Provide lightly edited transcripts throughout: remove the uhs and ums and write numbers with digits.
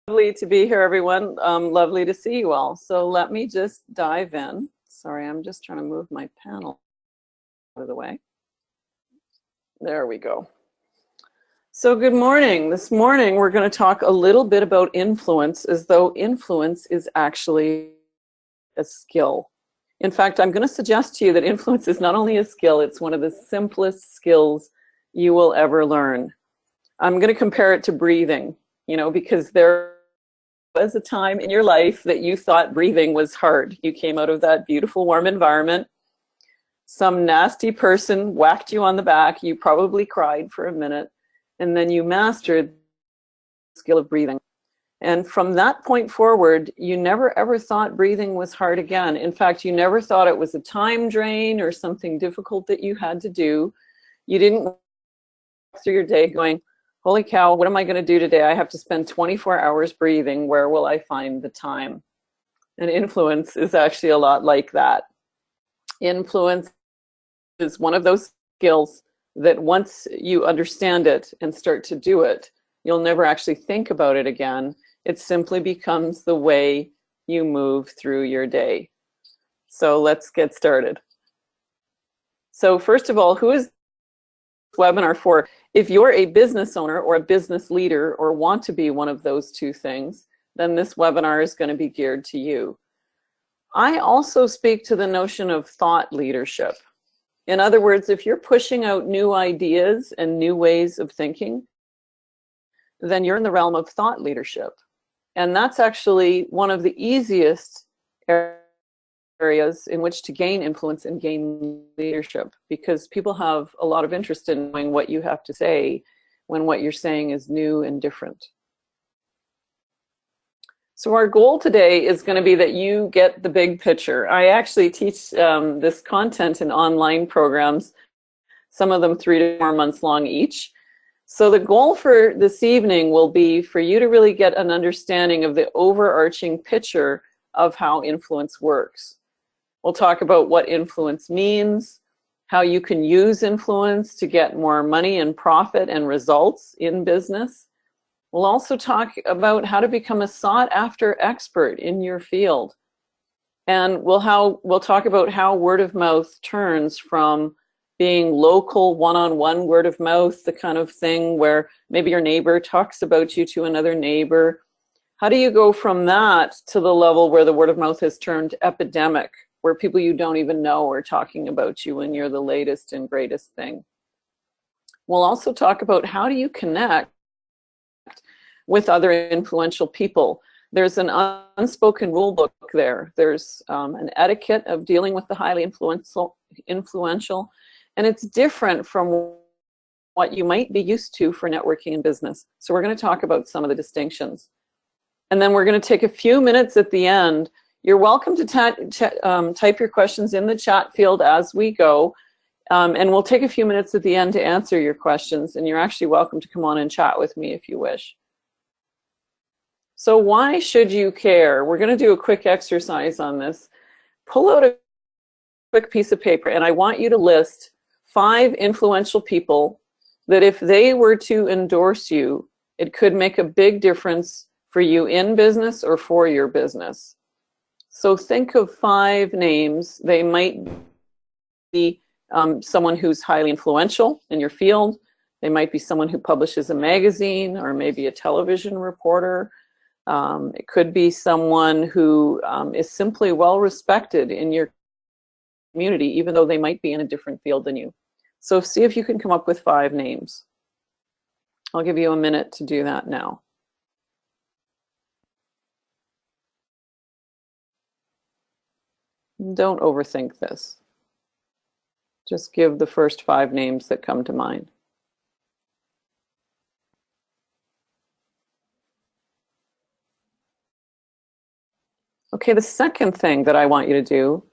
Lovely to be here, everyone. Lovely to see you all. So let me just dive in. Sorry, I'm just trying to move my panel out of the way. There we go. So good morning. This morning we're going to talk a little bit about influence, as though influence is actually a skill. In fact, I'm going to suggest to you that influence is not only a skill, it's one of the simplest skills you will ever learn. I'm going to compare it to breathing, because there was a time in your life that you thought breathing was hard. You came out of that beautiful warm environment. Some nasty person whacked you on the back. You probably cried for a minute, and then you mastered the skill of breathing. And from that point forward, you never ever thought breathing was hard again. In fact, you never thought it was a time drain or something difficult that you had to do. You didn't walk through your day going, holy cow, what am I going to do today? I have to spend 24 hours breathing. Where will I find the time? And influence is actually a lot like that. Influence is one of those skills that once you understand it and start to do it, you'll never actually think about it again. It simply becomes the way you move through your day. So let's get started. So first of all, who is this webinar for? If you're a business owner or a business leader or want to be one of those two things, then this webinar is going to be geared to you. I also speak to the notion of thought leadership. In other words, if you're pushing out new ideas and new ways of thinking, then you're in the realm of thought leadership. And that's actually one of the easiest areas in which to gain influence and gain leadership, because people have a lot of interest in knowing what you have to say when what you're saying is new and different. So our goal today is going to be that you get the big picture. I actually teach this content in online programs, some of them 3 to 4 months long each. So the goal for this evening will be for you to really get an understanding of the overarching picture of how influence works. We'll talk about what influence means, how you can use influence to get more money and profit and results in business. We'll also talk about how to become a sought-after expert in your field. And we'll talk about how word of mouth turns from being local, one-on-one word of mouth, the kind of thing where maybe your neighbor talks about you to another neighbor. How do you go from that to the level where the word of mouth has turned epidemic, where people you don't even know are talking about you and you're the latest and greatest thing? We'll also talk about how do you connect with other influential people. There's an unspoken rule book there. There's an etiquette of dealing with the highly influential, and it's different from what you might be used to for networking in business. So we're going to talk about some of the distinctions. And then we're going to take a few minutes at the end. You're welcome to type your questions in the chat field as we go. And we'll take a few minutes at the end to answer your questions. And you're actually welcome to come on and chat with me if you wish. So why should you care? We're going to do a quick exercise on this. Pull out a quick piece of paper, and I want you to list 5 influential people that if they were to endorse you, it could make a big difference for you in business or for your business. So think of 5 names. They might be someone who's highly influential in your field. They might be someone who publishes a magazine or maybe a television reporter. It could be someone who is simply well respected in your community, even though they might be in a different field than you. So see if you can come up with 5 names. I'll give you a minute to do that now. Don't overthink this. Just give the first 5 names that come to mind. Okay, the second thing that I want you to do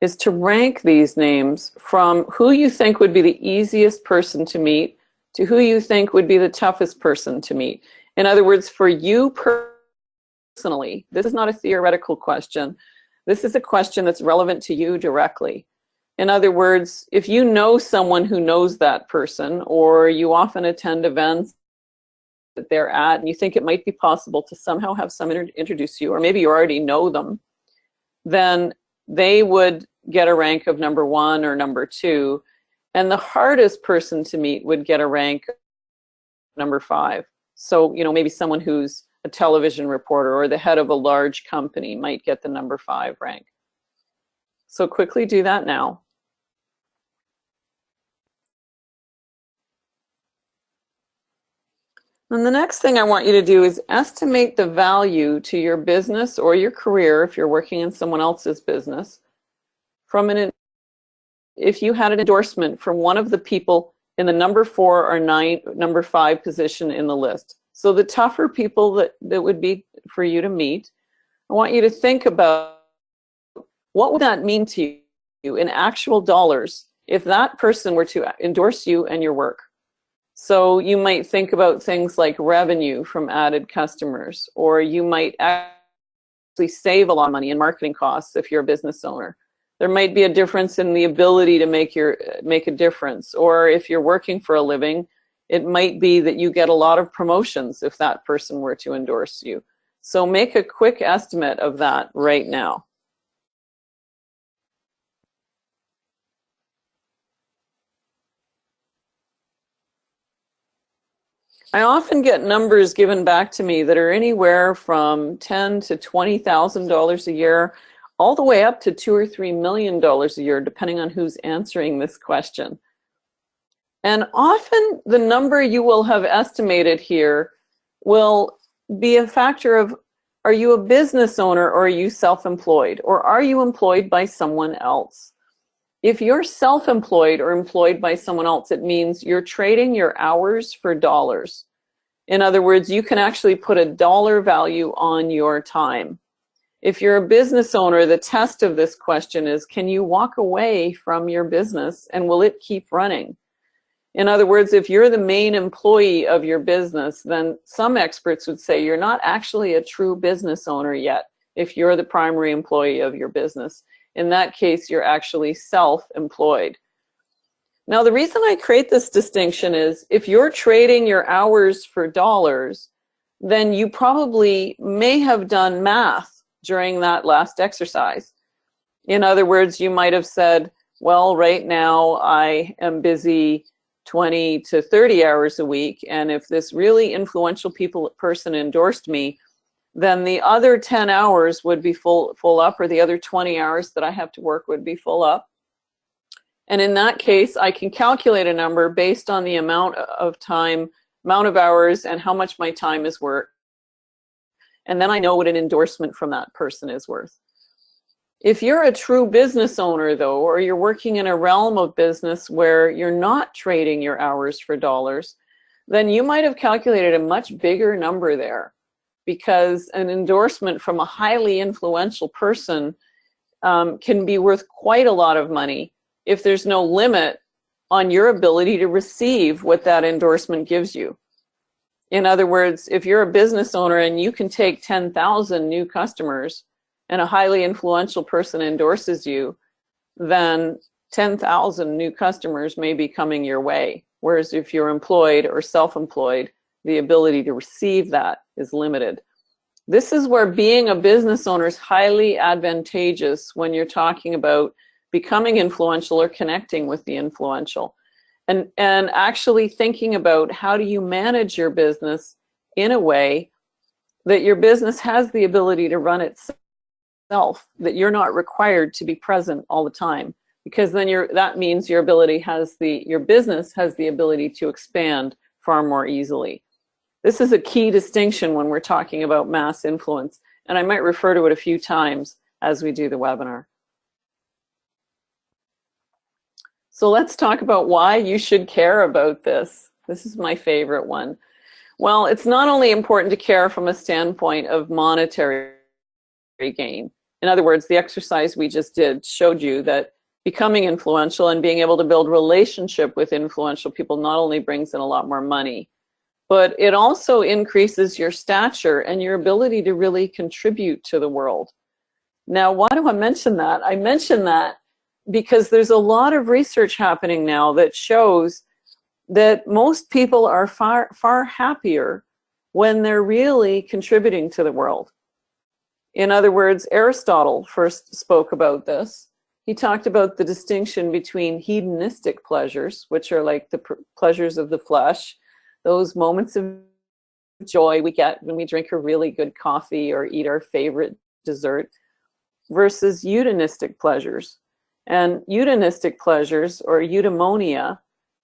is to rank these names from who you think would be the easiest person to meet to who you think would be the toughest person to meet. In other words, for you personally, this is not a theoretical question. This is a question that's relevant to you directly. In other words, if you know someone who knows that person, or you often attend events that they're at, and you think it might be possible to somehow have someone introduce you, or maybe you already know them, then they would get a rank of number 1 or number 2, and the hardest person to meet would get a rank number 5. So, you know, maybe someone who's a television reporter or the head of a large company might get the number 5 rank. So quickly do that now. And the next thing I want you to do is estimate the value to your business or your career if you're working in someone else's business from if you had an endorsement from one of the people in the number 4 or number 5 position in the list. So the tougher people that would be for you to meet, I want you to think about what would that mean to you in actual dollars if that person were to endorse you and your work. So you might think about things like revenue from added customers, or you might actually save a lot of money in marketing costs if you're a business owner. There might be a difference in the ability to make a difference, or if you're working for a living, it might be that you get a lot of promotions if that person were to endorse you. So make a quick estimate of that right now. I often get numbers given back to me that are anywhere from $10,000 to $20,000 a year, all the way up to $2 or $3 million a year, depending on who's answering this question. And often the number you will have estimated here will be a factor of, are you a business owner or are you self-employed? Or are you employed by someone else? If you're self-employed or employed by someone else, it means you're trading your hours for dollars. In other words, you can actually put a dollar value on your time. If you're a business owner, the test of this question is, can you walk away from your business and will it keep running? In other words, if you're the main employee of your business, then some experts would say you're not actually a true business owner yet if you're the primary employee of your business. In that case, you're actually self-employed. Now, the reason I create this distinction is if you're trading your hours for dollars, then you probably may have done math during that last exercise. In other words, you might have said, well, right now I am busy 20 to 30 hours a week, and if this really influential person endorsed me, then the other 10 hours would be full up, or the other 20 hours that I have to work would be full up. And in that case, I can calculate a number based on the amount of time, amount of hours, and how much my time is worth. And then I know what an endorsement from that person is worth. If you're a true business owner, though, or you're working in a realm of business where you're not trading your hours for dollars, then you might have calculated a much bigger number there, because an endorsement from a highly influential person can be worth quite a lot of money if there's no limit on your ability to receive what that endorsement gives you. In other words, if you're a business owner and you can take 10,000 new customers and a highly influential person endorses you, then 10,000 new customers may be coming your way. Whereas if you're employed or self-employed, the ability to receive that is limited. This is where being a business owner is highly advantageous when you're talking about becoming influential or connecting with the influential. And actually thinking about how do you manage your business in a way that your business has the ability to run itself, that you're not required to be present all the time, because then that means your business has the ability to expand far more easily. This is a key distinction when we're talking about mass influence, and I might refer to it a few times as we do the webinar. So let's talk about why you should care about this. This is my favorite one. Well, it's not only important to care from a standpoint of monetary gain. In other words, the exercise we just did showed you that becoming influential and being able to build relationship with influential people not only brings in a lot more money, but it also increases your stature and your ability to really contribute to the world. Now, why do I mention that? I mention that because there's a lot of research happening now that shows that most people are far happier when they're really contributing to the world. In other words, Aristotle first spoke about this. He talked about the distinction between hedonistic pleasures, which are like the pleasures of the flesh, those moments of joy we get when we drink a really good coffee or eat our favorite dessert, versus eudaimonistic pleasures. And eudaimonistic pleasures, or eudaimonia,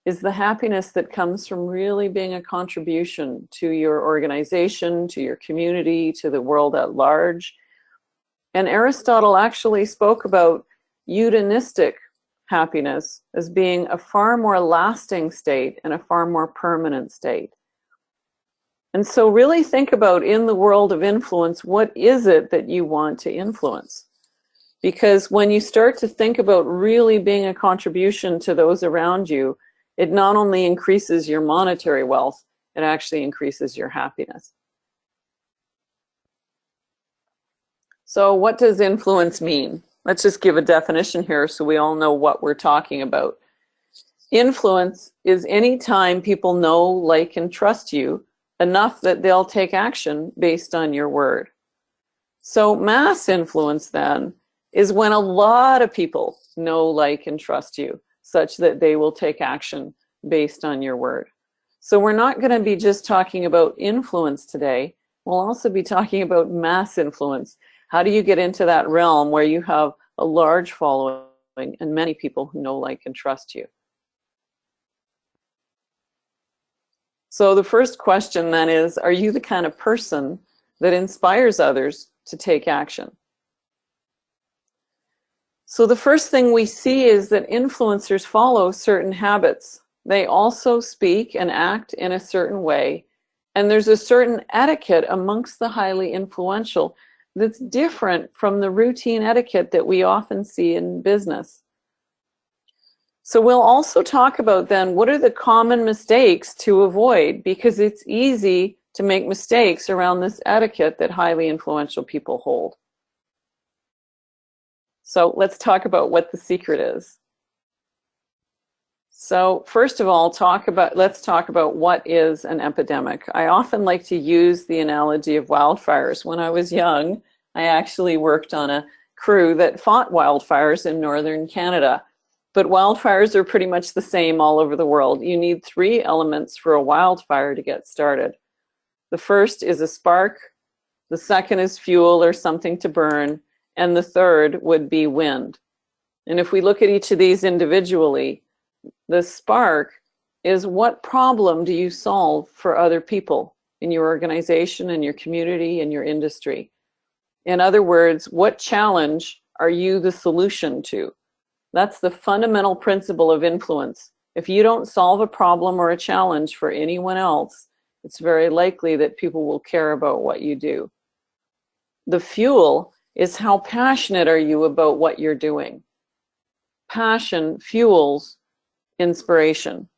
is the happiness that comes from really being a contribution to your organization, to your community, to the world at large. And Aristotle actually spoke about eudaimonistic happiness as being a far more lasting state and a far more permanent state. And so really think about, in the world of influence, what is it that you want to influence? Because when you start to think about really being a contribution to those around you, it not only increases your monetary wealth, it actually increases your happiness. So what does influence mean? Let's just give a definition here so we all know what we're talking about. Influence is any time people know, like, and trust you enough that they'll take action based on your word. So mass influence then is when a lot of people know, like, and trust you such that they will take action based on your word. So we're not going to be just talking about influence today. We'll also be talking about mass influence. How do you get into that realm where you have a large following and many people who know, like, and trust you? So the first question then is, are you the kind of person that inspires others to take action? So the first thing we see is that influencers follow certain habits. They also speak and act in a certain way. And there's a certain etiquette amongst the highly influential that's different from the routine etiquette that we often see in business. So we'll also talk about then, what are the common mistakes to avoid? Because it's easy to make mistakes around this etiquette that highly influential people hold. So let's talk about what the secret is. So first of all, let's talk about what is an epidemic. I often like to use the analogy of wildfires. When I was young, I actually worked on a crew that fought wildfires in northern Canada. But wildfires are pretty much the same all over the world. You need 3 elements for a wildfire to get started. The first is a spark, the second is fuel or something to burn, and the third would be wind. And if we look at each of these individually, the spark is, what problem do you solve for other people in your organization, in your community, in your industry? In other words, what challenge are you the solution to? That's the fundamental principle of influence. If you don't solve a problem or a challenge for anyone else, it's very likely that people will care about what you do. The fuel is, how passionate are you about what you're doing? Passion fuels inspiration.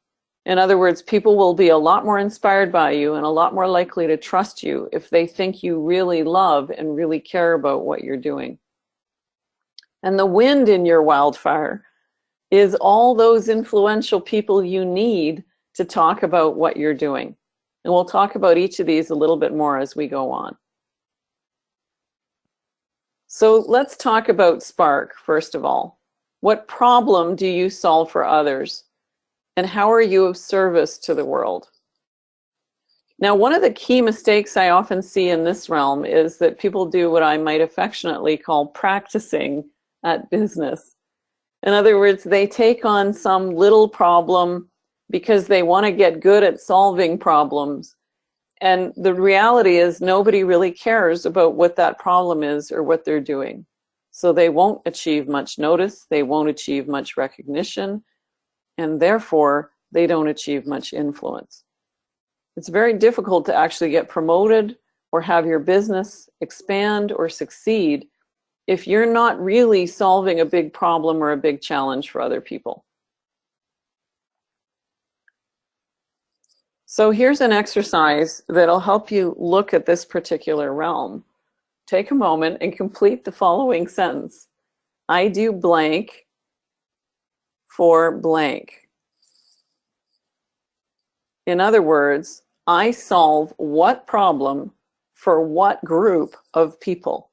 In other words, people will be a lot more inspired by you and a lot more likely to trust you if they think you really love and really care about what you're doing. And the wind in your wildfire is all those influential people you need to talk about what you're doing. And we'll talk about each of these a little bit more as we go on. So let's talk about spark, first of all. What problem do you solve for others? And how are you of service to the world? Now, one of the key mistakes I often see in this realm is that people do what I might affectionately call practicing at business. In other words, they take on some little problem because they want to get good at solving problems. And the reality is, nobody really cares about what that problem is or what they're doing. So they won't achieve much notice, they won't achieve much recognition, and therefore they don't achieve much influence. It's very difficult to actually get promoted or have your business expand or succeed if you're not really solving a big problem or a big challenge for other people. So here's an exercise that'll help you look at this particular realm. Take a moment and complete the following sentence. I do blank for blank. In other words, I solve what problem for what group of people.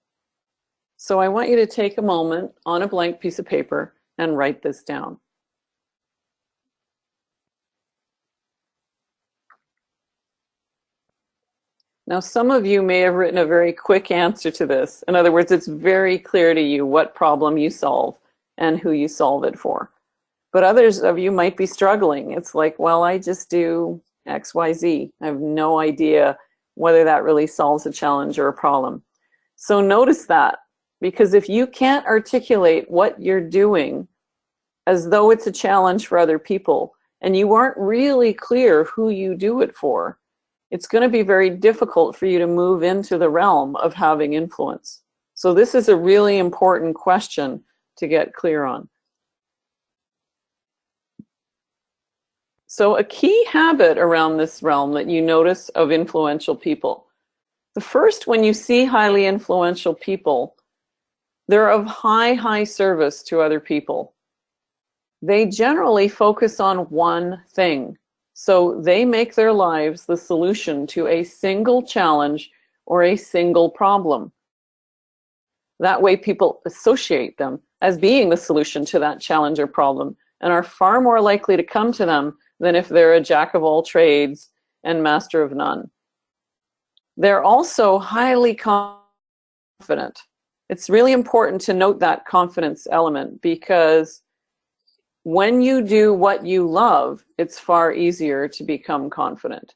So I want you to take a moment on a blank piece of paper and write this down. Now, some of you may have written a very quick answer to this. In other words, it's very clear to you what problem you solve and who you solve it for. But others of you might be struggling. It's like, well, I just do X, Y, Z. I have no idea whether that really solves a challenge or a problem. So notice that, because if you can't articulate what you're doing as though it's a challenge for other people, and you aren't really clear who you do it for, it's going to be very difficult for you to move into the realm of having influence. So this is a really important question to get clear on. So a key habit around this realm that you notice of influential people. The first, when you see highly influential people, they're of high service to other people. They generally focus on one thing. So they make their lives the solution to a single challenge or a single problem. That way people associate them as being the solution to that challenge or problem and are far more likely to come to them than if they're a jack of all trades and master of none. They're also highly confident. It's really important to note that confidence element, because when you do what you love, it's far easier to become confident.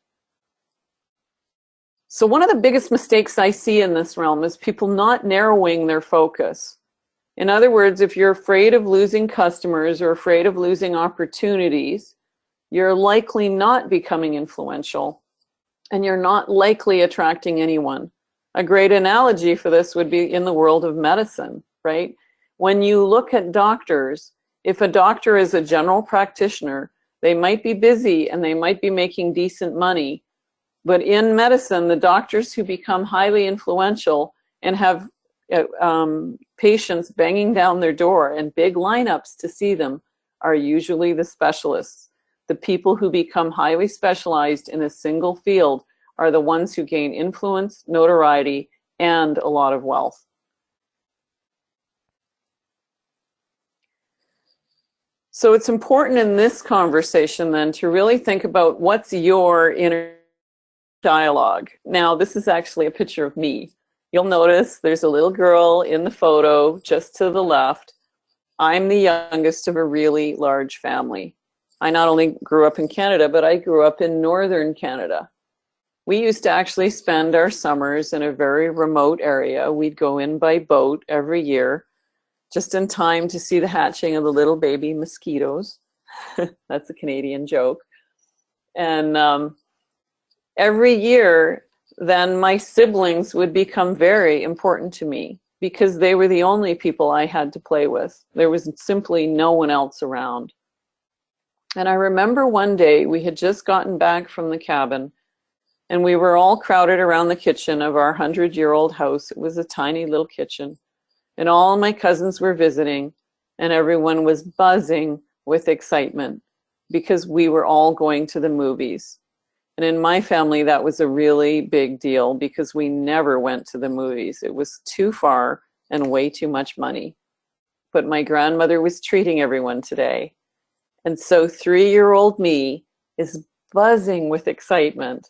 So one of the biggest mistakes I see in this realm is people not narrowing their focus. In other words, if you're afraid of losing customers or afraid of losing opportunities, you're likely not becoming influential, and you're not likely attracting anyone. A great analogy for this would be in the world of medicine, right? When you look at doctors, if a doctor is a general practitioner, they might be busy and they might be making decent money. But in medicine, the doctors who become highly influential and have patients banging down their door and big lineups to see them are usually the specialists. The people who become highly specialized in a single field are the ones who gain influence, notoriety, and a lot of wealth. So it's important in this conversation then to really think about what's your inner dialogue. Now, this is actually a picture of me. You'll notice there's a little girl in the photo just to the left. I'm the youngest of a really large family. I not only grew up in Canada, but I grew up in northern Canada. We used to actually spend our summers in a very remote area. We'd go in by boat every year, just in time to see the hatching of the little baby mosquitoes. That's a Canadian joke. And every year, then my siblings would become very important to me because they were the only people I had to play with. There was simply no one else around. And I remember one day we had just gotten back from the cabin, and we were all crowded around the kitchen of our 100-year-old house. It was a tiny little kitchen. And all my cousins were visiting, and everyone was buzzing with excitement because we were all going to the movies. And in my family, that was a really big deal because we never went to the movies. It was too far and way too much money. But my grandmother was treating everyone today. And so 3-year-old me is buzzing with excitement.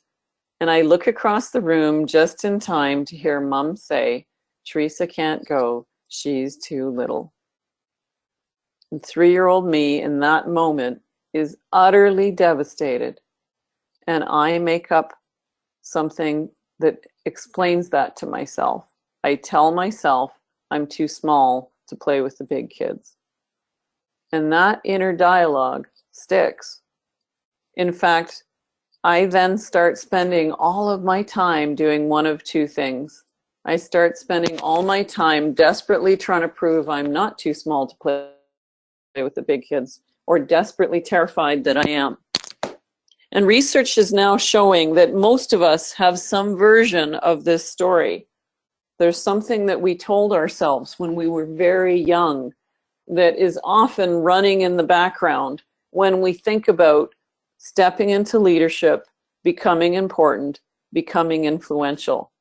And I look across the room just in time to hear Mom say, "Teresa can't go. She's too little." And 3-year-old me in that moment is utterly devastated. And I make up something that explains that to myself. I tell myself I'm too small to play with the big kids. And that inner dialogue sticks. In fact, I then start spending all of my time doing one of two things. I start spending all my time desperately trying to prove I'm not too small to play with the big kids, or desperately terrified that I am. And research is now showing that most of us have some version of this story. There's something that we told ourselves when we were very young that is often running in the background when we think about stepping into leadership, becoming important, becoming influential.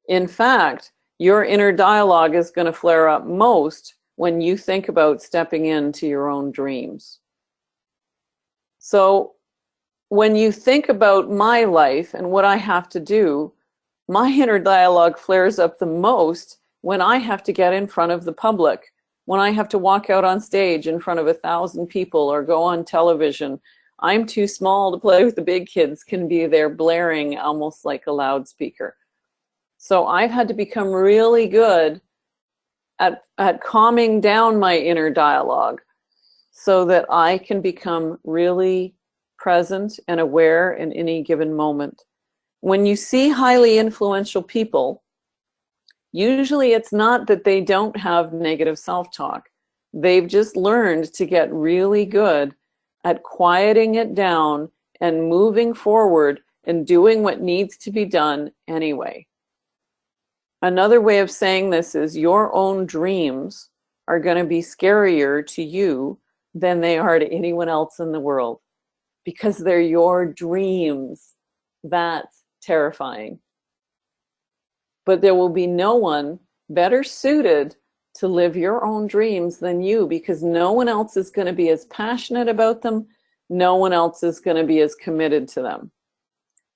In fact, your inner dialogue is going to flare up most when you think about stepping into your own dreams. So when you think about my life and what I have to do, my inner dialogue flares up the most when I have to get in front of the public, when I have to walk out on stage in front of 1,000 people or go on television. I'm too small to play with the big kids, can be there blaring almost like a loudspeaker. So I've had to become really good at calming down my inner dialogue so that I can become really present and aware in any given moment. When you see highly influential people, usually it's not that they don't have negative self-talk. They've just learned to get really good at quieting it down and moving forward and doing what needs to be done anyway. Another way of saying this is your own dreams are going to be scarier to you than they are to anyone else in the world because they're your dreams. That's terrifying. But there will be no one better suited to live your own dreams than you, because no one else is going to be as passionate about them. No one else is going to be as committed to them.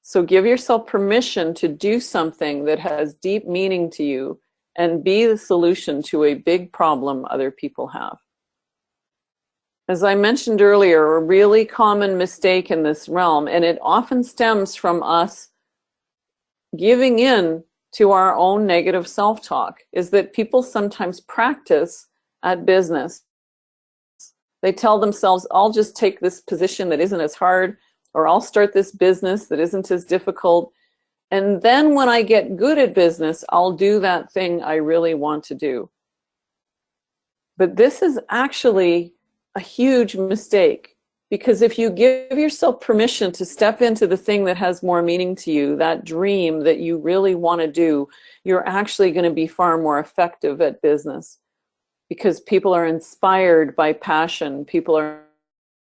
So give yourself permission to do something that has deep meaning to you and be the solution to a big problem other people have. As I mentioned earlier, a really common mistake in this realm, and it often stems from us giving in to our own negative self-talk, is that people sometimes practice at business. They tell themselves, I'll just take this position that isn't as hard, or I'll start this business that isn't as difficult, and then when I get good at business, I'll do that thing I really want to do. But this is actually a huge mistake, because if you give yourself permission to step into the thing that has more meaning to you, that dream that you really want to do, you're actually going to be far more effective at business, because people are inspired by passion, people are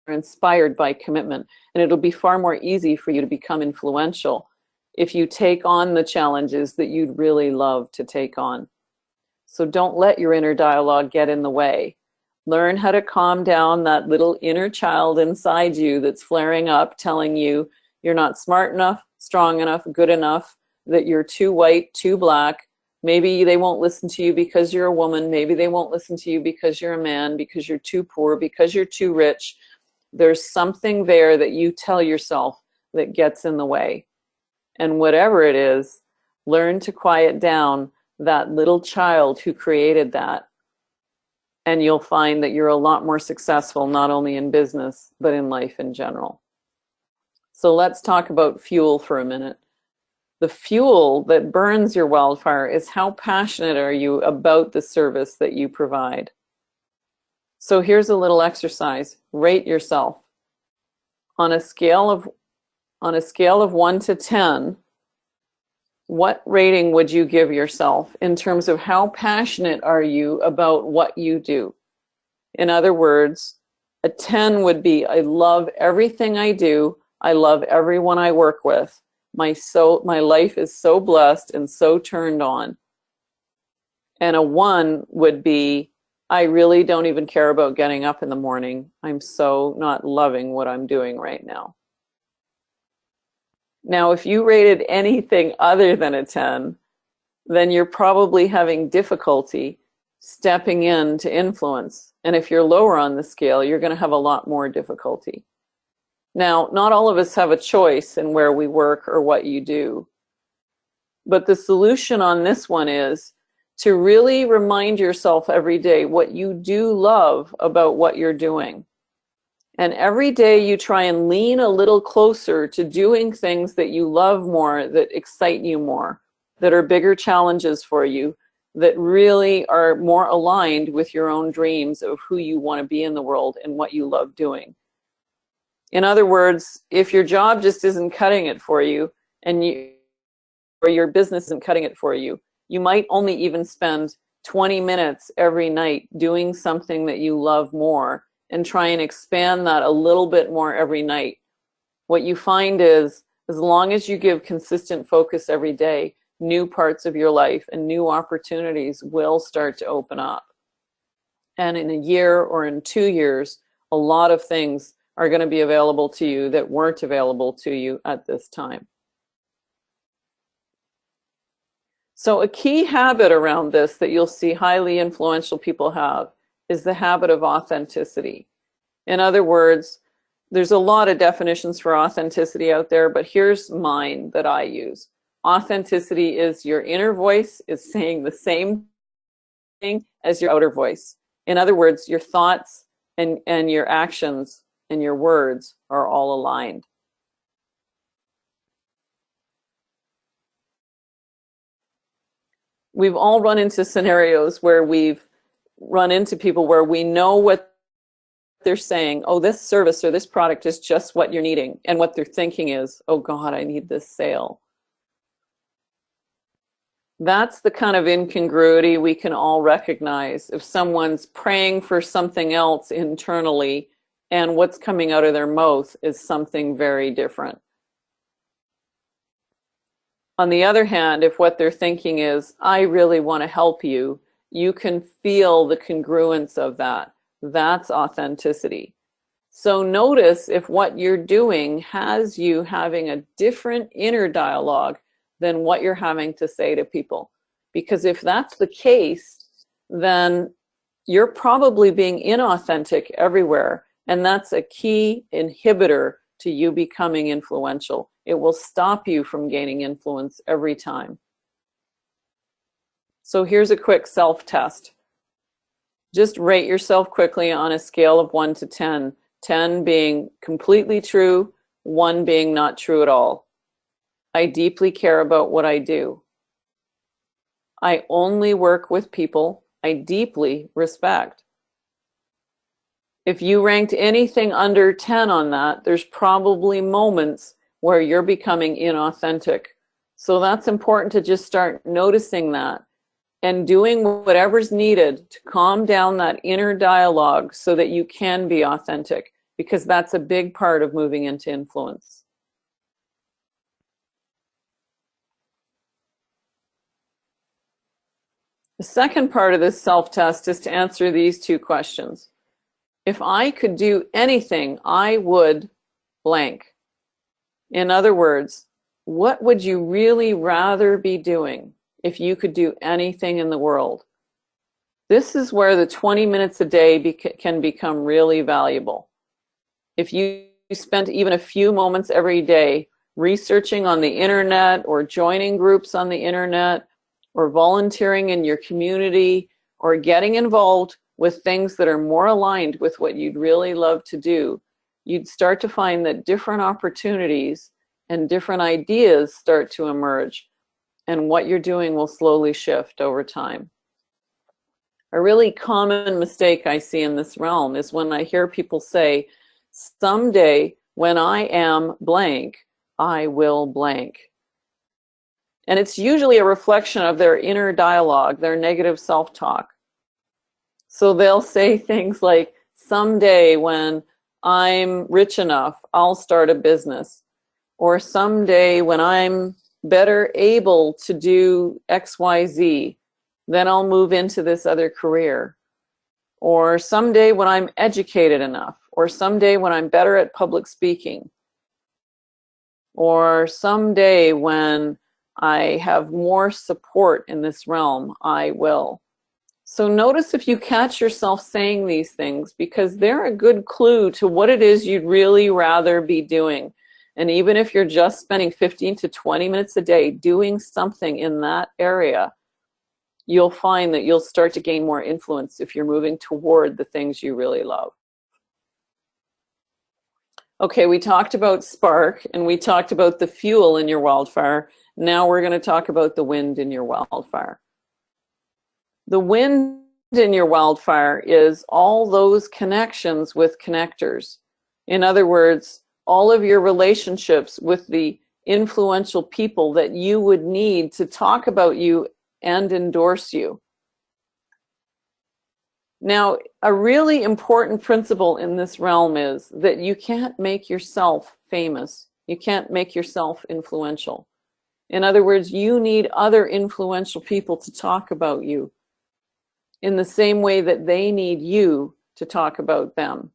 inspired by commitment, and it'll be far more easy for you to become influential if you take on the challenges that you'd really love to take on. So don't let your inner dialogue get in the way. Learn how to calm down that little inner child inside you that's flaring up, telling you you're not smart enough, strong enough, good enough, that you're too white, too black. Maybe they won't listen to you because you're a woman. Maybe they won't listen to you because you're a man, because you're too poor, because you're too rich. There's something there that you tell yourself that gets in the way. And whatever it is, learn to quiet down that little child who created that. And you'll find that you're a lot more successful, not only in business, but in life in general. So let's talk about fuel for a minute. The fuel that burns your wildfire is how passionate are you about the service that you provide. So here's a little exercise. Rate yourself. On a scale of 1 to 10, what rating would you give yourself in terms of how passionate are you about what you do? In other words, a 10 would be, I love everything I do. I love everyone I work with. My life is so blessed and so turned on. And a 1 would be, I really don't even care about getting up in the morning. I'm so not loving what I'm doing right now. Now, if you rated anything other than a 10, then you're probably having difficulty stepping into influence. And if you're lower on the scale, you're going to have a lot more difficulty. Now, not all of us have a choice in where we work or what you do. But the solution on this one is to really remind yourself every day what you do love about what you're doing. And every day you try and lean a little closer to doing things that you love more, that excite you more, that are bigger challenges for you, that really are more aligned with your own dreams of who you want to be in the world and what you love doing. In other words, if your job just isn't cutting it for you, or your business isn't cutting it for you, you might only even spend 20 minutes every night doing something that you love more, and try and expand that a little bit more every night. What you find is As long as you give consistent focus every day, new parts of your life and new opportunities will start to open up. And in a year or in 2 years, a lot of things are going to be available to you that weren't available to you at this time. So a key habit around this that you'll see highly influential people have is the habit of authenticity. In other words, there's a lot of definitions for authenticity out there, but here's mine that I use. Authenticity is your inner voice is saying the same thing as your outer voice. In other words, your thoughts and your actions and your words are all aligned. We've all run into scenarios where we've run into people where we know what they're saying, oh, this service or this product is just what you're needing. And what they're thinking is, oh God, I need this sale. That's the kind of incongruity we can all recognize if someone's praying for something else internally and what's coming out of their mouth is something very different. On the other hand, if what they're thinking is, I really want to help you, you can feel the congruence of that. That's authenticity. So notice if what you're doing has you having a different inner dialogue than what you're having to say to people. Because if that's the case, then you're probably being inauthentic everywhere. And that's a key inhibitor to you becoming influential. It will stop you from gaining influence every time. So here's a quick self-test. Just rate yourself quickly on a scale of 1 to 10. 10 being completely true, 1 being not true at all. I deeply care about what I do. I only work with people I deeply respect. If you ranked anything under 10 on that, there's probably moments where you're becoming inauthentic. So that's important to just start noticing that and doing whatever's needed to calm down that inner dialogue so that you can be authentic, because that's a big part of moving into influence. The second part of this self-test is to answer these 2 questions. If I could do anything, I would blank. In other words, what would you really rather be doing if you could do anything in the world? This is where the 20 minutes a day can become really valuable. If you spent even a few moments every day researching on the internet or joining groups on the internet or volunteering in your community or getting involved with things that are more aligned with what you'd really love to do, you'd start to find that different opportunities and different ideas start to emerge, and what you're doing will slowly shift over time. A really common mistake I see in this realm is when I hear people say, someday when I am blank, I will blank. And it's usually a reflection of their inner dialogue, their negative self-talk. So they'll say things like, someday when I'm rich enough, I'll start a business. Or someday when I'm better able to do XYZ, then I'll move into this other career. Or someday when I'm educated enough. Or someday when I'm better at public speaking. Or someday when I have more support in this realm, I will. So notice if you catch yourself saying these things, because they're a good clue to what it is you'd really rather be doing. And even if you're just spending 15 to 20 minutes a day doing something in that area, you'll find that you'll start to gain more influence if you're moving toward the things you really love. Okay, we talked about spark and we talked about the fuel in your wildfire. Now we're going to talk about the wind in your wildfire. The wind in your wildfire is all those connections with connectors. In other words, all of your relationships with the influential people that you would need to talk about you and endorse you. Now, a really important principle in this realm is that you can't make yourself famous. You can't make yourself influential. In other words, you need other influential people to talk about you in the same way that they need you to talk about them.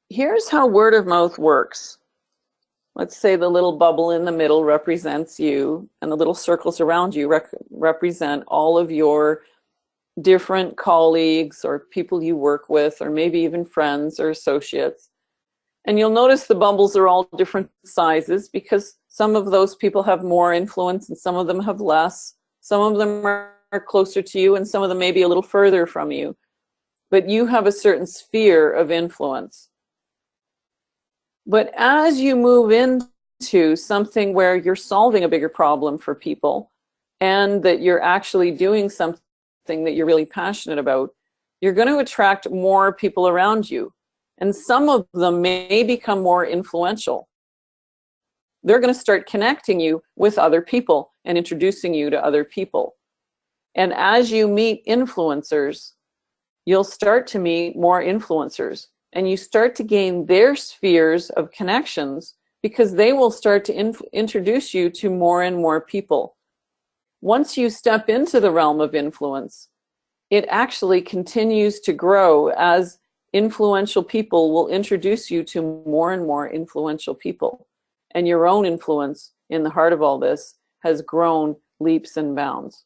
Here's how word of mouth works. Let's say the little bubble in the middle represents you, and the little circles around you represent all of your different colleagues or people you work with, or maybe even friends or associates. And you'll notice the bubbles are all different sizes because some of those people have more influence and some of them have less. Some of them are closer to you and some of them may be a little further from you. But you have a certain sphere of influence. But as you move into something where you're solving a bigger problem for people and that you're actually doing something that you're really passionate about, you're going to attract more people around you. And some of them may become more influential. They're going to start connecting you with other people and introducing you to other people. And as you meet influencers, you'll start to meet more influencers. And you start to gain their spheres of connections because they will start to introduce you to more and more people. Once you step into the realm of influence, it actually continues to grow as influential people will introduce you to more and more influential people. And your own influence in the heart of all this has grown leaps and bounds.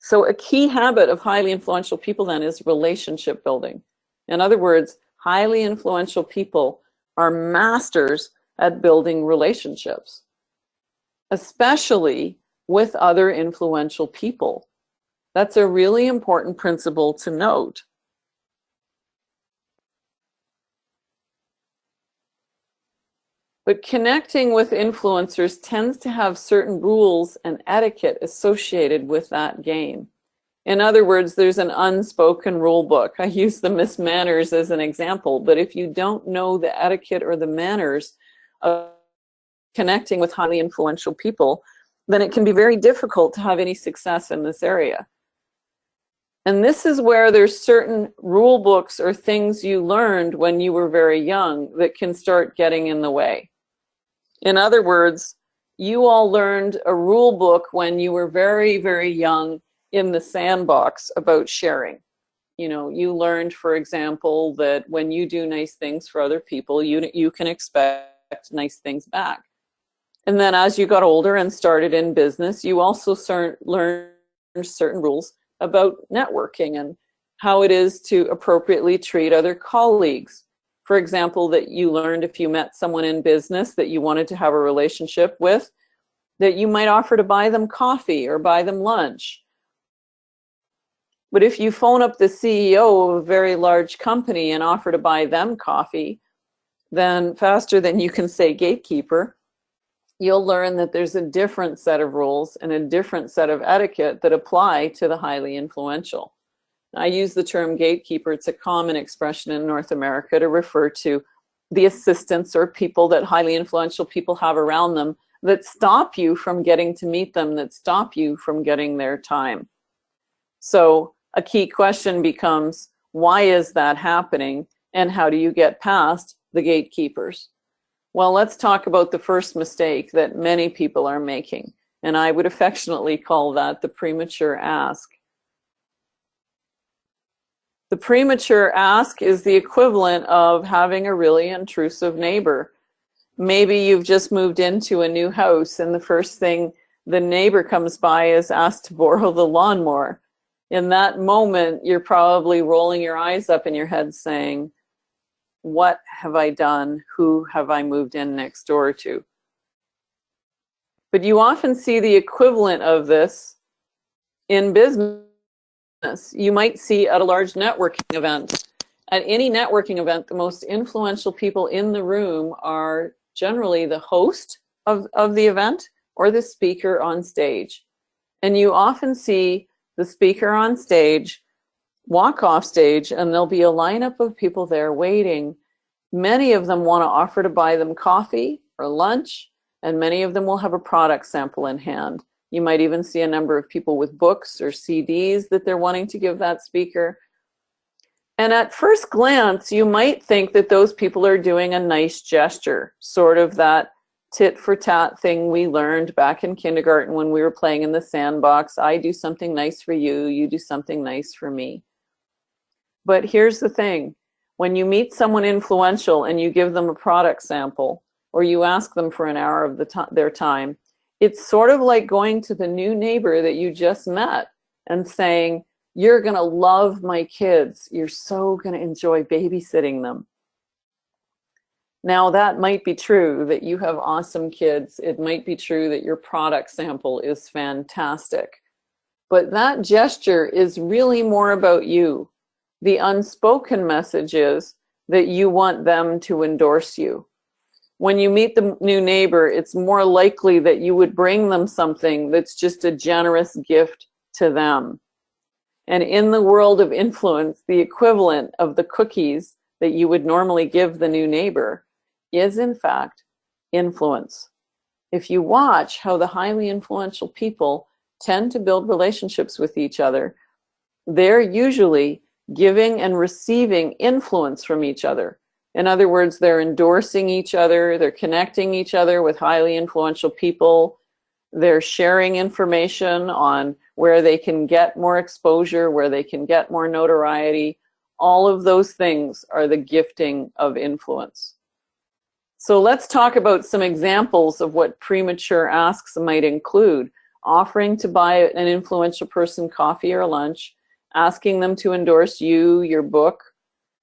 So a key habit of highly influential people then is relationship building. In other words, highly influential people are masters at building relationships, especially with other influential people. That's a really important principle to note. But connecting with influencers tends to have certain rules and etiquette associated with that game. In other words, there's an unspoken rule book. I use the Miss Manners as an example, but if you don't know the etiquette or the manners of connecting with highly influential people, then it can be very difficult to have any success in this area. And this is where there's certain rule books or things you learned when you were very young that can start getting in the way. In other words, you all learned a rule book when you were very, very young in the sandbox about sharing. You know, you learned, for example, that when you do nice things for other people, you can expect nice things back. And then as you got older and started in business, you also learned certain rules about networking and how it is to appropriately treat other colleagues. For example, that you learned if you met someone in business that you wanted to have a relationship with, that you might offer to buy them coffee or buy them lunch. But if you phone up the CEO of a very large company and offer to buy them coffee, then faster than you can say gatekeeper, you'll learn that there's a different set of rules and a different set of etiquette that apply to the highly influential. I use the term gatekeeper. It's a common expression in North America to refer to the assistants or people that highly influential people have around them that stop you from getting to meet them, that stop you from getting their time. So a key question becomes, why is that happening and how do you get past the gatekeepers? Well, let's talk about the first mistake that many people are making, and I would affectionately call that the premature ask. The premature ask is the equivalent of having a really intrusive neighbor. Maybe you've just moved into a new house and the first thing the neighbor comes by is asked to borrow the lawnmower. In that moment, you're probably rolling your eyes up in your head saying, what have I done? Who have I moved in next door to? But you often see the equivalent of this in business. You might see at a large networking event. At any networking event, the most influential people in the room are generally the host of the event or the speaker on stage. And you often see the speaker on stage walk off stage and there'll be a lineup of people there waiting. Many of them want to offer to buy them coffee or lunch, and many of them will have a product sample in hand. You might even see a number of people with books or CDs that they're wanting to give that speaker. And at first glance, you might think that those people are doing a nice gesture, sort of that tit for tat thing we learned back in kindergarten when we were playing in the sandbox. I do something nice for you, you do something nice for me. But here's the thing. When you meet someone influential and you give them a product sample, or you ask them for an hour of their time, it's sort of like going to the new neighbor that you just met and saying, you're going to love my kids. You're so going to enjoy babysitting them. Now, that might be true that you have awesome kids. It might be true that your product sample is fantastic. But that gesture is really more about you. The unspoken message is that you want them to endorse you. When you meet the new neighbor, it's more likely that you would bring them something that's just a generous gift to them. And in the world of influence, the equivalent of the cookies that you would normally give the new neighbor is, in fact, influence. If you watch how the highly influential people tend to build relationships with each other, they're usually giving and receiving influence from each other. In other words, they're endorsing each other, they're connecting each other with highly influential people, they're sharing information on where they can get more exposure, where they can get more notoriety. All of those things are the gifting of influence. So let's talk about some examples of what premature asks might include. Offering to buy an influential person coffee or lunch, asking them to endorse you, your book,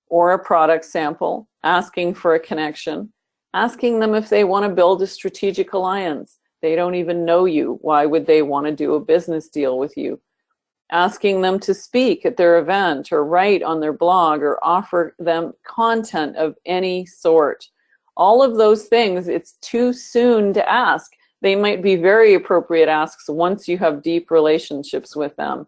or a product sample, asking for a connection, asking them if they want to build a strategic alliance. They don't even know you. Why would they want to do a business deal with you? Asking them to speak at their event or write on their blog or offer them content of any sort. All of those things, it's too soon to ask. They might be very appropriate asks once you have deep relationships with them.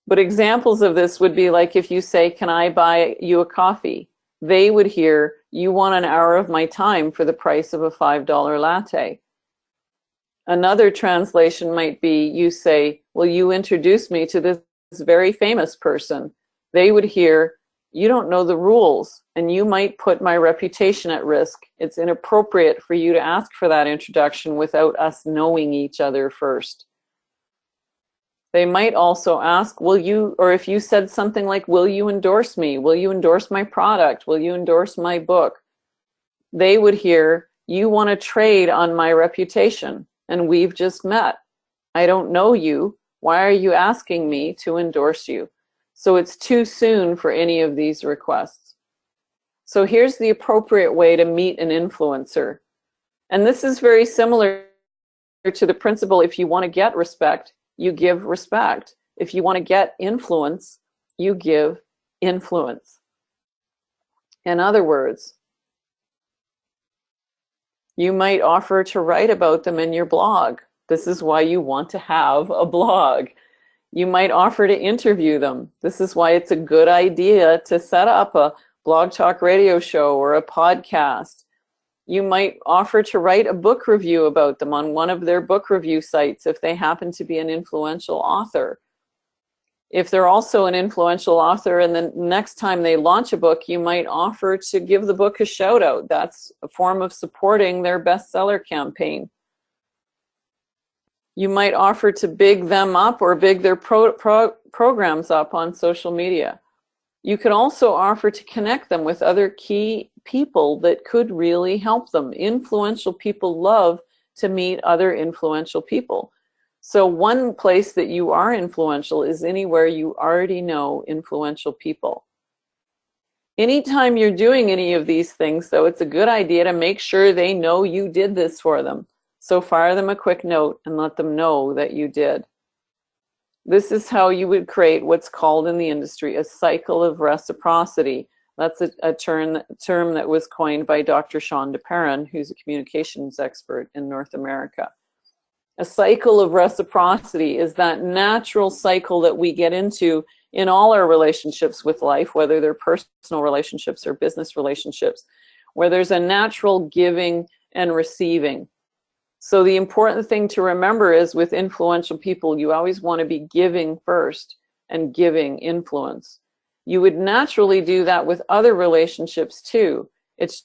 But examples of this would be like if you say, can I buy you a coffee? They would hear, you want an hour of my time for the price of a $5 latte. Another translation might be, you say, will you introduce me to this very famous person? They would hear, you don't know the rules, and you might put my reputation at risk. It's inappropriate for you to ask for that introduction without us knowing each other first. They might also ask, will you, or if you said something like, will you endorse me? Will you endorse my product? Will you endorse my book? They would hear, you want to trade on my reputation, and we've just met. I don't know you. Why are you asking me to endorse you? So it's too soon for any of these requests. So here's the appropriate way to meet an influencer. And this is very similar to the principle, if you want to get respect, you give respect. If you want to get influence, you give influence. In other words, you might offer to write about them in your blog. This is why you want to have a blog. You might offer to interview them. This is why it's a good idea to set up a blog talk radio show or a podcast. You might offer to write a book review about them on one of their book review sites if they happen to be an influential author. If they're also an influential author and the next time they launch a book, you might offer to give the book a shout out. That's a form of supporting their bestseller campaign. You might offer to big them up or big their programs up on social media. You could also offer to connect them with other key people that could really help them. Influential people love to meet other influential people. So one place that you are influential is anywhere you already know influential people. Anytime you're doing any of these things, though, it's a good idea to make sure they know you did this for them. So fire them a quick note and let them know that you did. This is how you would create what's called in the industry a cycle of reciprocity. That's a term that was coined by Dr. Shonda Perrin, who's a communications expert in North America. A cycle of reciprocity is that natural cycle that we get into in all our relationships with life, whether they're personal relationships or business relationships, where there's a natural giving and receiving. So the important thing to remember is with influential people, you always want to be giving first and giving influence. You would naturally do that with other relationships too. It's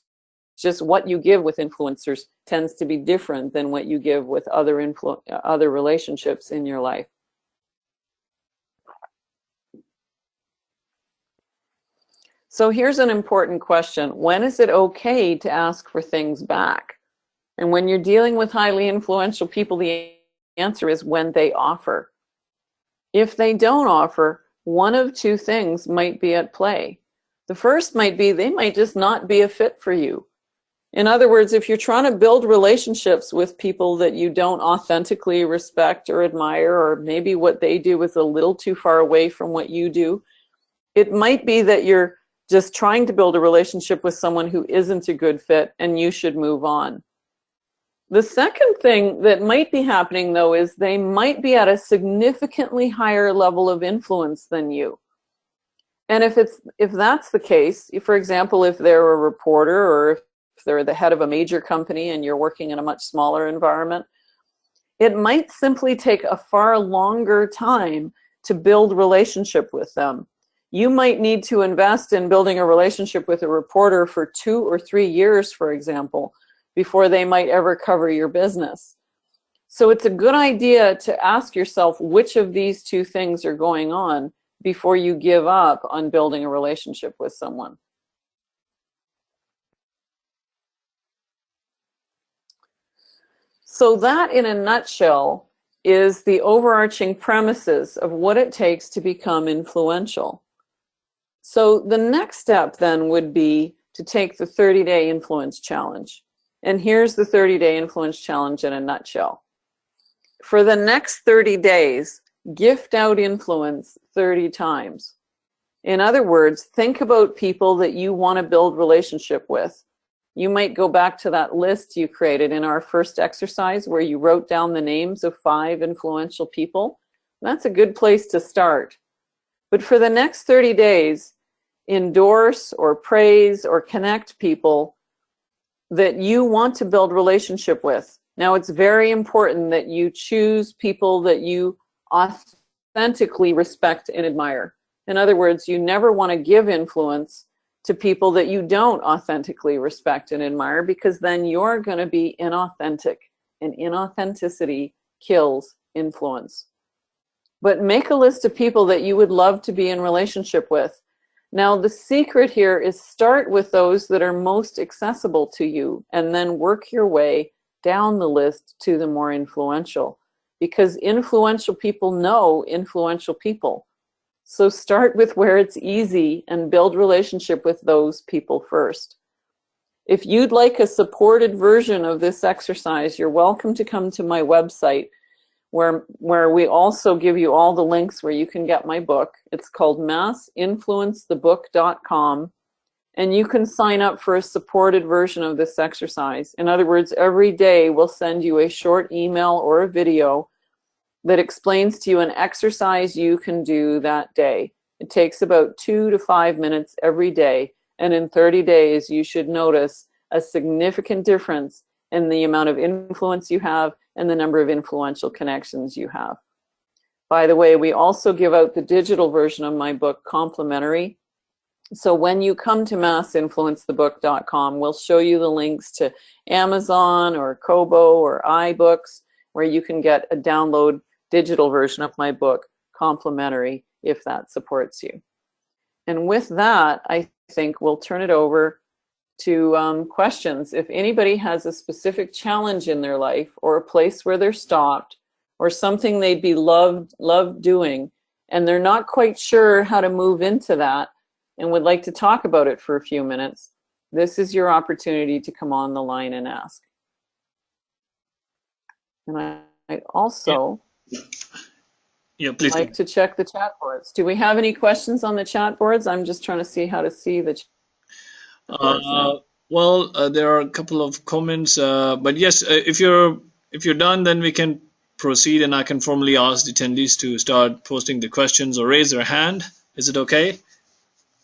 just what you give with influencers tends to be different than what you give with other relationships in your life. So here's an important question. When is it okay to ask for things back? And when you're dealing with highly influential people, the answer is when they offer. If they don't offer, one of two things might be at play. The first might be they might just not be a fit for you. In other words, if you're trying to build relationships with people that you don't authentically respect or admire, or maybe what they do is a little too far away from what you do, it might be that you're just trying to build a relationship with someone who isn't a good fit and you should move on. The second thing that might be happening, though, is they might be at a significantly higher level of influence than you. And if that's the case, for example, if they're a reporter or if they're the head of a major company and you're working in a much smaller environment, it might simply take a far longer time to build relationship with them. You might need to invest in building a relationship with a reporter for 2 or 3 years, for example, before they might ever cover your business. So it's a good idea to ask yourself which of these two things are going on before you give up on building a relationship with someone. So that, in a nutshell, is the overarching premises of what it takes to become influential. So the next step then would be to take the 30-day influence challenge. And here's the 30-day influence challenge in a nutshell. For the next 30 days, gift out influence 30 times. In other words, think about people that you want to build relationship with. You might go back to that list you created in our first exercise where you wrote down the names of 5 influential people. That's a good place to start. But for the next 30 days, endorse or praise or connect people that you want to build relationship with. Now, it's very important that you choose people that you authentically respect and admire. In other words, you never want to give influence to people that you don't authentically respect and admire, because then you're going to be inauthentic, and inauthenticity kills influence. But make a list of people that you would love to be in relationship with. Now, the secret here is start with those that are most accessible to you and then work your way down the list to the more influential, because influential people know influential people. So start with where it's easy and build relationship with those people first. If you'd like a supported version of this exercise, you're welcome to come to my website, where we also give you all the links where you can get my book. It's called massinfluencethebook.com, and you can sign up for a supported version of this exercise. In other words, every day we'll send you a short email or a video that explains to you an exercise you can do that day. It takes about 2 to 5 minutes every day, and in 30 days you should notice a significant difference in the amount of influence you have and the number of influential connections you have. By the way, we also give out the digital version of my book complimentary. So when you come to massinfluencethebook.com, we'll show you the links to Amazon or Kobo or iBooks, where you can get a download digital version of my book complimentary if that supports you. And with that, I think we'll turn it over to questions. If anybody has a specific challenge in their life, or a place where they're stopped, or something they'd be loved doing, and they're not quite sure how to move into that and would like to talk about it for a few minutes, this is your opportunity to come on the line and ask. And I'd also please like to check the chat boards. Do we have any questions on the chat boards? I'm just trying to see how to see the chat boards now. There are a couple of comments, but yes, if you're done, then we can proceed, and I can formally ask the attendees to start posting the questions or raise their hand. Is it okay?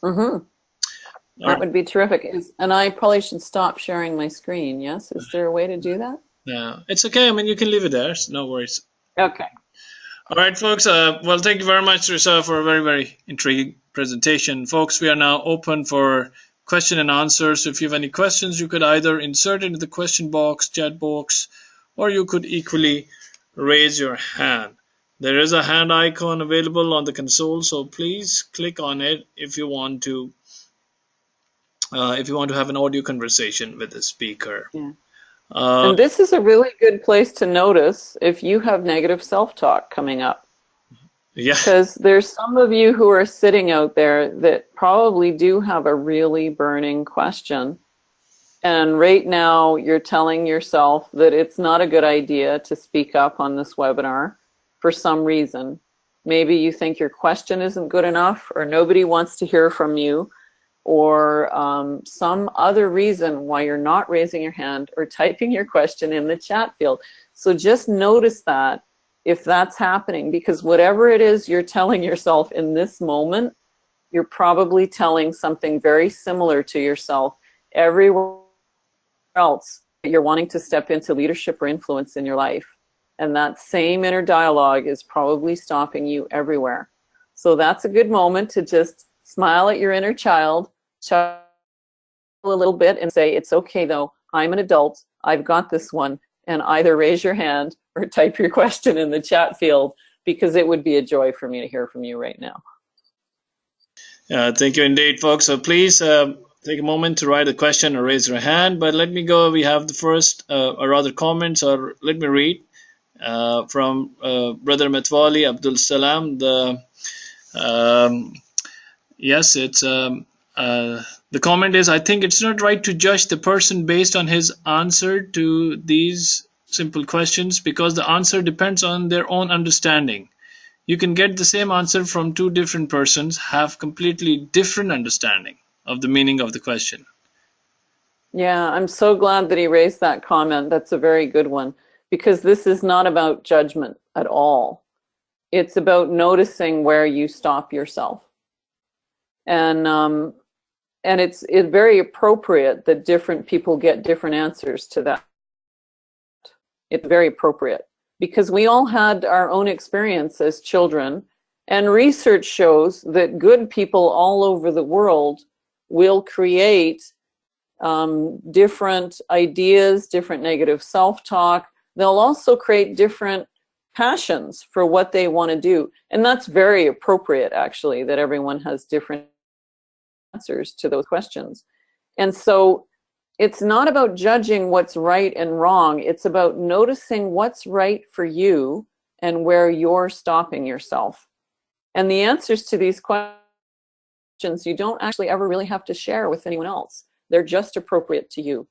Mm-hmm. That would be terrific. And I probably should stop sharing my screen, yes? Is there a way to do that? No, it's okay. I mean, you can leave it there. No worries. Okay. All right, folks. Well, thank you very much, Teresa, for a very, very intriguing presentation. Folks, we are now open for question and answers. So if you have any questions, you could either insert it into the question box, chat box, or you could equally raise your hand. There is a hand icon available on the console, so please click on it if you want to have an audio conversation with the speaker. Yeah. Uh, And this is a really good place to notice if you have negative self-talk coming up. yeah. Because there's some of you who are sitting out there that probably do have a really burning question. And right now you're telling yourself that it's not a good idea to speak up on this webinar for some reason. Maybe you think your question isn't good enough, or nobody wants to hear from you, or some other reason why you're not raising your hand or typing your question in the chat field. So just notice that if that's happening, because whatever it is you're telling yourself in this moment, you're probably telling something very similar to yourself everywhere else that you're wanting to step into leadership or influence in your life. And that same inner dialogue is probably stopping you everywhere. So that's a good moment to just smile at your inner child, chuckle a little bit and say, it's okay though, I'm an adult, I've got this one, and either raise your hand or type your question in the chat field, because it would be a joy for me to hear from you right now. Thank you indeed, folks. So please take a moment to write a question or raise your hand. But let me go. We have the first, or rather comments, or let me read from Brother Metwali Abdul Salam. Yes, it's the comment is, I think it's not right to judge the person based on his answer to these simple questions, because the answer depends on their own understanding. You can get the same answer from two different persons, have completely different understanding of the meaning of the question. Yeah, I'm so glad that he raised that comment. That's a very good one, because this is not about judgment at all. It's about noticing where you stop yourself. And it's very appropriate that different people get different answers to that. It's very appropriate, because we all had our own experience as children, and research shows that good people all over the world will create different ideas, different negative self-talk. They'll also create different passions for what they want to do. And that's very appropriate, actually, that everyone has different answers to those questions. And so it's not about judging what's right and wrong. It's about noticing what's right for you and where you're stopping yourself. And the answers to these questions you don't actually ever really have to share with anyone else. They're just appropriate to you.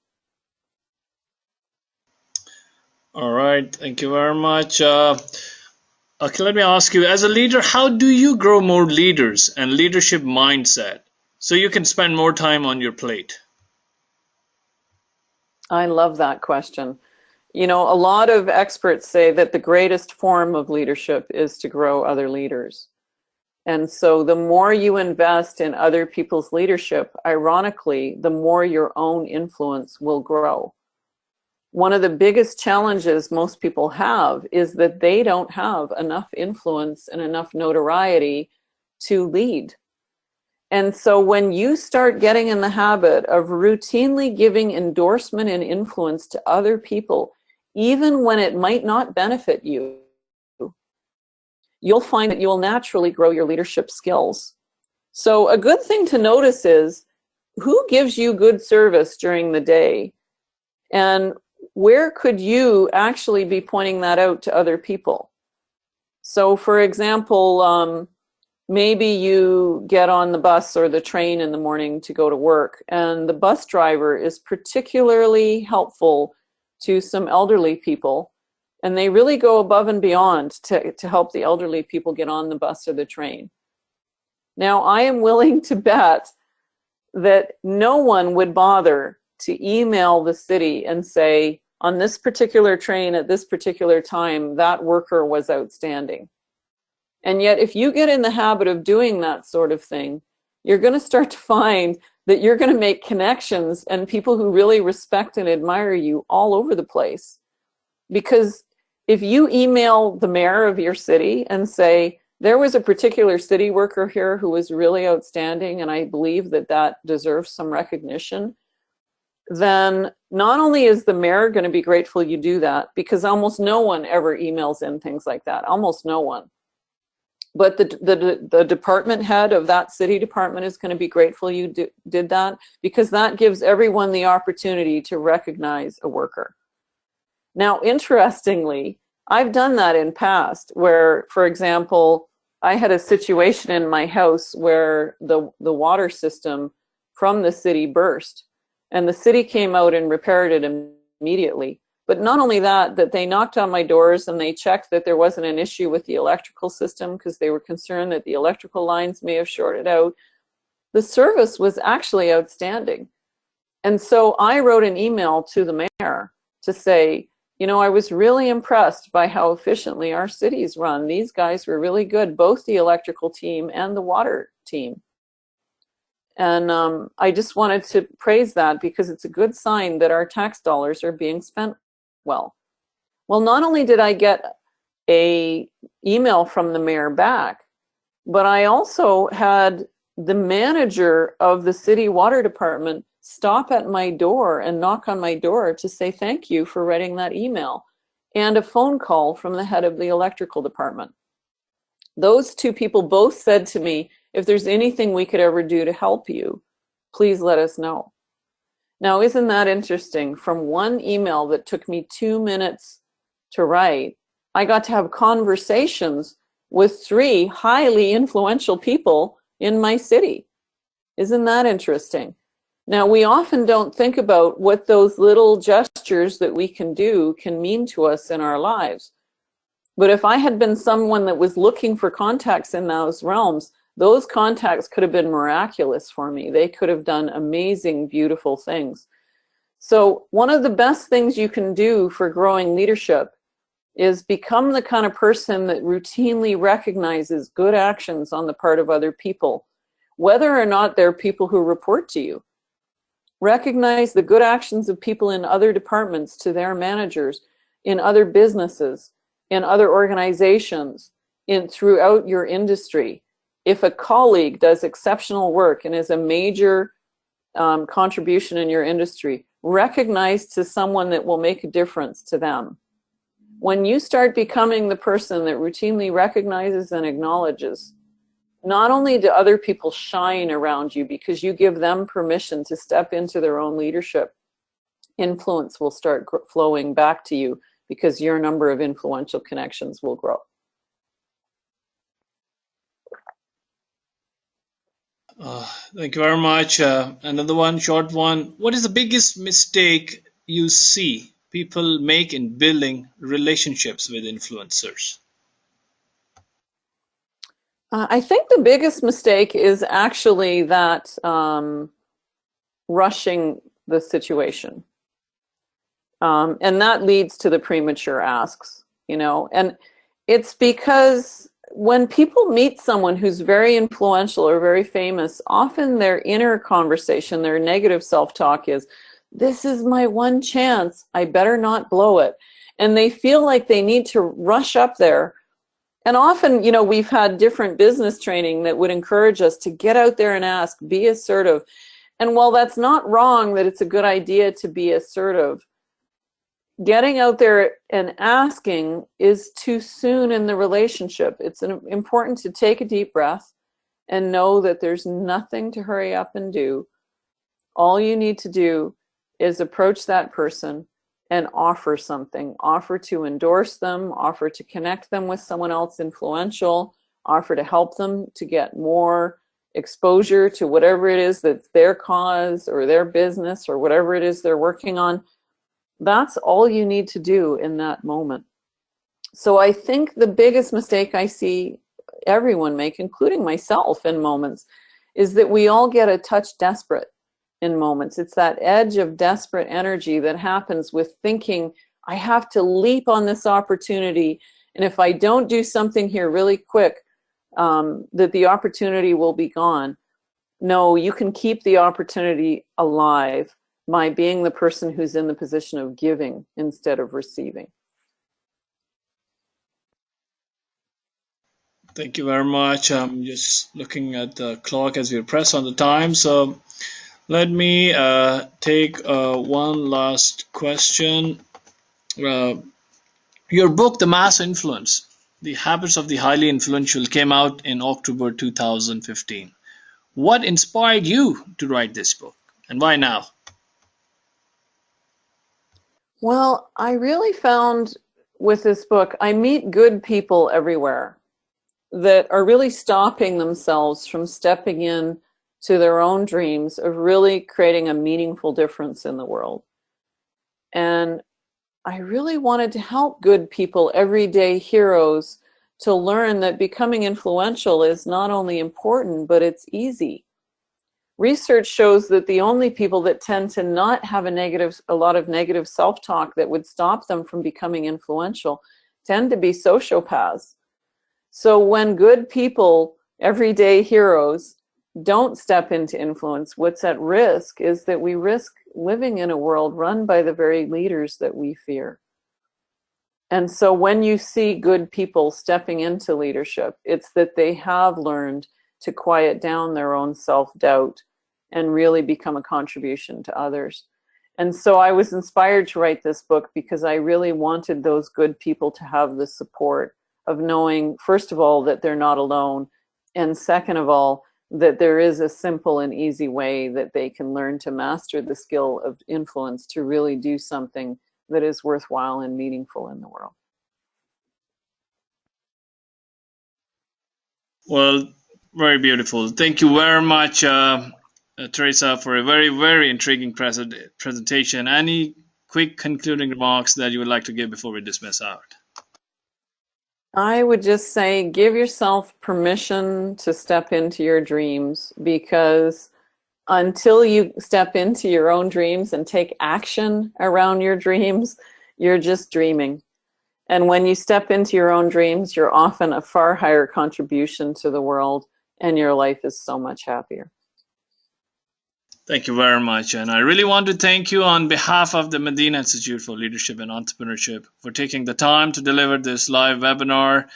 All right, thank you very much. Okay, let me ask you, as a leader, how do you grow more leaders and leadership mindset so you can spend more time on your plate? I love that question. You know, a lot of experts say that the greatest form of leadership is to grow other leaders. And so the more you invest in other people's leadership, ironically, the more your own influence will grow. One of the biggest challenges most people have is that they don't have enough influence and enough notoriety to lead. And so when you start getting in the habit of routinely giving endorsement and influence to other people, even when it might not benefit you, you'll find that you'll naturally grow your leadership skills. So a good thing to notice is who gives you good service during the day, and where could you actually be pointing that out to other people? So for example, maybe you get on the bus or the train in the morning to go to work, and the bus driver is particularly helpful to some elderly people, and they really go above and beyond to help the elderly people get on the bus or the train. Now, I am willing to bet that no one would bother to email the city and say, on this particular train at this particular time, that worker was outstanding. And yet, if you get in the habit of doing that sort of thing, you're going to start to find that you're going to make connections and people who really respect and admire you all over the place. Because if you email the mayor of your city and say, there was a particular city worker here who was really outstanding, and I believe that that deserves some recognition, then not only is the mayor going to be grateful you do that, because almost no one ever emails in things like that, almost no one. But the department head of that city department is going to be grateful you did that, because that gives everyone the opportunity to recognize a worker. Now, interestingly, I've done that in past where, for example, I had a situation in my house where the water system from the city burst, and the city came out and repaired it immediately. But not only that, that they knocked on my doors and they checked that there wasn't an issue with the electrical system because they were concerned that the electrical lines may have shorted out. The service was actually outstanding. And so I wrote an email to the mayor to say, you know, I was really impressed by how efficiently our city's run. These guys were really good, both the electrical team and the water team. And I just wanted to praise that because it's a good sign that our tax dollars are being spent well. Well, not only did I get an email from the mayor back, but I also had the manager of the city water department stop at my door and knock on my door to say thank you for writing that email, and a phone call from the head of the electrical department. Those two people both said to me, if there's anything we could ever do to help you, please let us know. Now, isn't that interesting? From one email that took me 2 minutes to write, I got to have conversations with 3 highly influential people in my city. Isn't that interesting? Now, we often don't think about what those little gestures that we can do can mean to us in our lives. But if I had been someone that was looking for contacts in those realms, those contacts could have been miraculous for me. They could have done amazing, beautiful things. So one of the best things you can do for growing leadership is become the kind of person that routinely recognizes good actions on the part of other people, whether or not they're people who report to you. Recognize the good actions of people in other departments to their managers, in other businesses, in other organizations, throughout your industry. If a colleague does exceptional work and is a major contribution in your industry, recognize to someone that will make a difference to them. When you start becoming the person that routinely recognizes and acknowledges, not only do other people shine around you because you give them permission to step into their own leadership, influence will start flowing back to you because your number of influential connections will grow. Thank you very much. Another one, short one. What is the biggest mistake you see people make in building relationships with influencers? I think the biggest mistake is actually that rushing the situation. And that leads to the premature asks, you know, and it's because when people meet someone who's very influential or very famous, often their inner conversation, their negative self-talk is, this is my one chance, I better not blow it. And they feel like they need to rush up there. And often, you know, we've had different business training that would encourage us to get out there and ask, be assertive. And while that's not wrong that it's a good idea to be assertive, getting out there and asking is too soon in the relationship. It's important to take a deep breath and know that there's nothing to hurry up and do. All you need to do is approach that person and offer something. Offer to endorse them, offer to connect them with someone else influential, offer to help them to get more exposure to whatever it is that's their cause or their business or whatever it is they're working on. That's all you need to do in that moment. So I think the biggest mistake I see everyone make, including myself in moments, is that we all get a touch desperate in moments. It's that edge of desperate energy that happens with thinking, I have to leap on this opportunity, and if I don't do something here really quick, that the opportunity will be gone. No, you can keep the opportunity alive by being the person who's in the position of giving instead of receiving. Thank you very much. I'm just looking at the clock as we press on the time. So let me take one last question. Uh, your book, The Mass Influence, The Habits of the Highly Influential, came out in October 2015. What inspired you to write this book, and why now? Well, I really found with this book, I meet good people everywhere that are really stopping themselves from stepping in to their own dreams of really creating a meaningful difference in the world. And I really wanted to help good people, everyday heroes, to learn that becoming influential is not only important, but it's easy. Research shows that the only people that tend to not have a lot of negative self-talk that would stop them from becoming influential tend to be sociopaths. So when good people, everyday heroes, don't step into influence, what's at risk is that we risk living in a world run by the very leaders that we fear. And so when you see good people stepping into leadership, it's that they have learned to quiet down their own self-doubt and really become a contribution to others. And so I was inspired to write this book because I really wanted those good people to have the support of knowing, first of all, that they're not alone, and second of all, that there is a simple and easy way that they can learn to master the skill of influence to really do something that is worthwhile and meaningful in the world. Well, very beautiful. Thank you very much, Teresa, for a very, very intriguing presentation. Any quick concluding remarks that you would like to give before we dismiss out? I would just say give yourself permission to step into your dreams, because until you step into your own dreams and take action around your dreams, you're just dreaming. And when you step into your own dreams, you're often a far higher contribution to the world, and your life is so much happier. Thank you very much. And I really want to thank you on behalf of the Medina Institute for Leadership and Entrepreneurship for taking the time to deliver this live webinar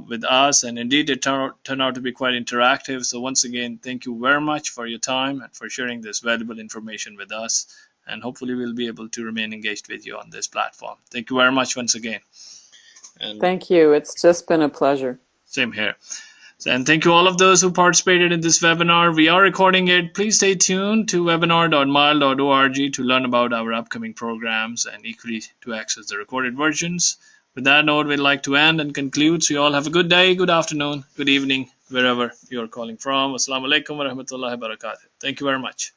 with us. And indeed, it turned out to be quite interactive. So once again, thank you very much for your time and for sharing this valuable information with us. And hopefully we'll be able to remain engaged with you on this platform. Thank you very much once again. And thank you. It's just been a pleasure. Same here. And thank you all of those who participated in this webinar. We are recording it. Please stay tuned to webinar.mile.org to learn about our upcoming programs and equally to access the recorded versions. With that note, we'd like to end and conclude. So you all have a good day, good afternoon, good evening, wherever you're calling from. Assalamu alaikum wa rahmatullahi wa barakatuh. Thank you very much.